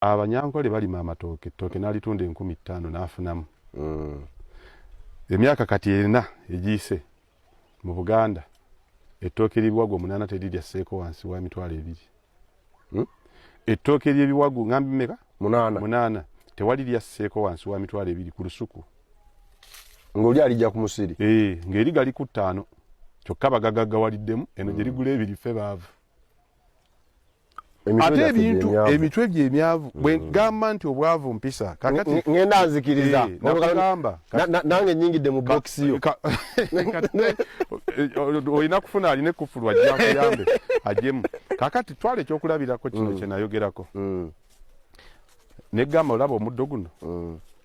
abanyankole balima amatooke ettooke n'alitunda 15,000 n'afunamu. Emyaka kati ena egiise mu Buganda ettooke ly'ebiwagu 8 teriryaseeko wansi wa mitwalo 2. Ettooke ly'ebiwagu ngambi meka 8 tewali lyasseeko wansi wa mitwalo 2 ku lusuku. Ng'oli alijja ku musiri. Ng'eri gali ku 5 kyokka bagagaggawaliddemu eno gye ligula 2 ffe baavu. Ate ebintu emitwe by'emyavu bwe gamba nti obwavu mpisa kakati ngenda nzikiriza nakugamba nange nyingidde mu box yo oyina kufuna aline kufulwa ajja kuyambe ajemu kakati twale ekyokulabirako kino kye nayogerako negamba olaba omuddo guno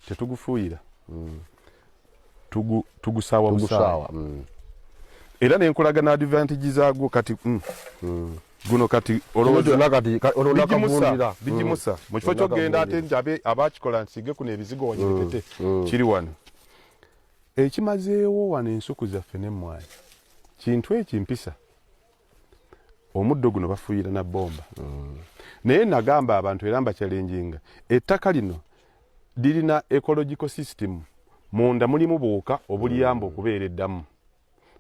tetugufuuyira tugusawa busawa era nenkolagana advantage zaagwo kati guno kati bigimusa mu kifo ky'ogenda ate njabe abakikola nsige kuno ebizigo wanyiripete kiri wano ekimazeewo wano ensuku zaffe n'emmwanyi kintu ekimpisa omuddo guno bafuuyira na bomba naye nagamba abantu era mbakyalenjinga ettaka lino lirina ecological system munda mulimu buwuka obuliyamba okubeera eddamu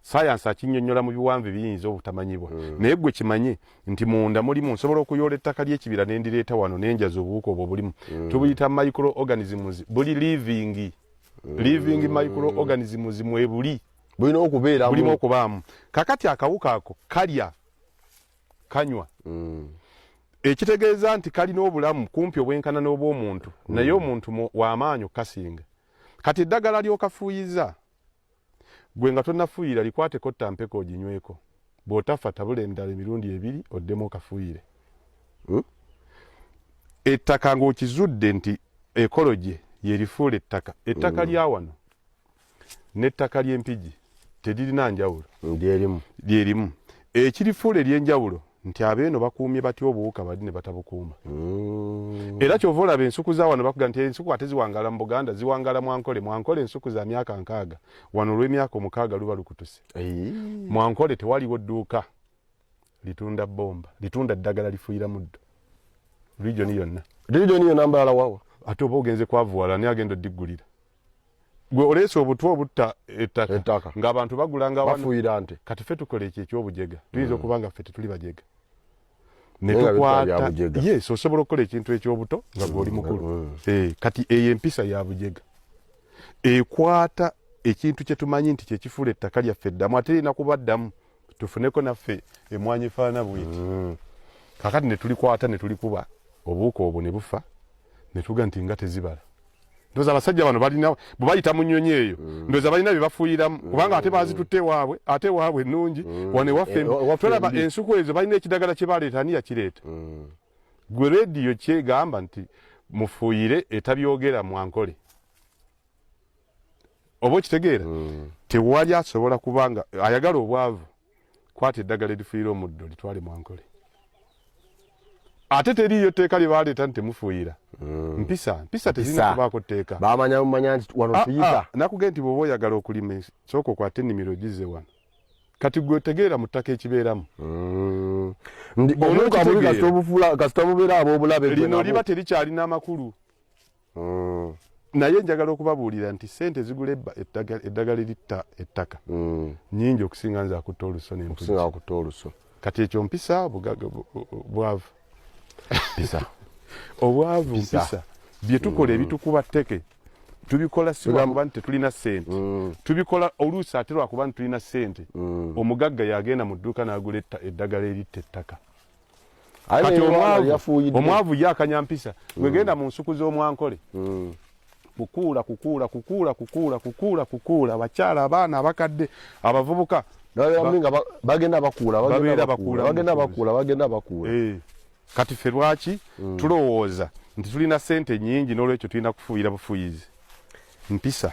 science akinnyonnyola mu biwanvu biyinza obutamanyibwa naye gwe kimanye nti munda mulimu nsobola okuyoola ettaka ly'ekibira nendireeta wano nenjaza obuwuka obwo bulimu tubuyita microorganisms buli living microorganisms mwebuli bulimu okubaamu kakati akawuka ako kalya kanywa ekitegeeza nti kalina obulamu kumpi obwenkana n'obw'omuntu naye omuntu w'amaanyi okasinga kati eddagala ly'okafuuyiza gwe nga tonnafuuyira likwateko ttampeko oginyweko bw'otafa tabula endala emirundi 2 oddemu okafuuyire ettaka ng'okizudde nti ekoloje yerifuula ettaka lya wano n'ettaka ly'empigi teririna njawulo lyerimu ekirifuula ery'enjawulo nti abeeno bakuumye batya obuwuka bali ne batabukuuma era kyova olaba ensuku za wano bakuga nti ensuku ate ziwangala mu Buganda ziwangala mwankole ensuku za myaka 6 wano olw'emyaka 6 luba lukutuse mwankole tewaliwo dduuka litunda bomba litunda ddagala lifuuyira muddo region yonna mbalala wawa ate oba ogenze kwavuwala naye agenda oddiggulira gwe oleese obutwa obutta ettaka ng'abantu bagulanga bafuuyira nte kati ffe tukola ekyo eky'obujega tuyinza okuba nga ffe tetuli bajega ne tukwata yes osobola okukola ekintu ekyobuto nga gw'oli mukulu kati eyo empisa ya bujega ekwata ekintu kye tumanyi nti kye kifuula ettaka lyaffe eddamu ate erina kuba ddamu tufuneko naffe emwanyi efaana bwiti kakati ne tulikwata ne tulikuba obuuka obwo ne bufa ne tuga nti nga tezibala ndoza abasajja bano balina bwe bayita mu nnyonyi eyo ndoza balina bye bafuuyiramu kubanga ate bazitutte waabwe ate waabwe ennungi wane waffe tolaba ensuku ezo balina ekidagala kye baleeta ani yakireeta gwe rediyo kyegamba nti mufuuyire etabyogera mwankole oba okitegeera tewali asobola kubanga ayagala obwavu kwata eddagala erifuuyira omuddo litwale mwankole ate teriyo tteeka lye baleeta nti temufuuyira mpisa tezirina kubaako tteeka bamanya nti wano tuyita nakugenda nti bw'oba oyagala okulima sooka okwate ennimiro ogize wano kati gwe otegeera mu ttaka ekibeeramu kasita mubeera ab'obulabe lino liba terikyalina amakulu naye njagala okubabuulira nti sente zigula eddagala eritta ettaka nnyingi okusinga nze akutta oluso kati ekyo mpisa bwavu obwavu mpisa bye tukola ebitukuba tteke tubikola si lwakuba nti tetulina ssente tubikola oluusi ate lwakuba nti tulina ssente omugagga yagenda mu dduuka n'agula eddagala eritta ettaka kati omwavu yakanya mpisa wegenda mu nsuku z'omwankole kukuula abakyala abaana abakadde abavubuka bagenda bakuula kati ffe lwaki tulowooza nti tulina ssente nnyingi n'olwekyo tulina kufuuyira bufuuyizi mpisa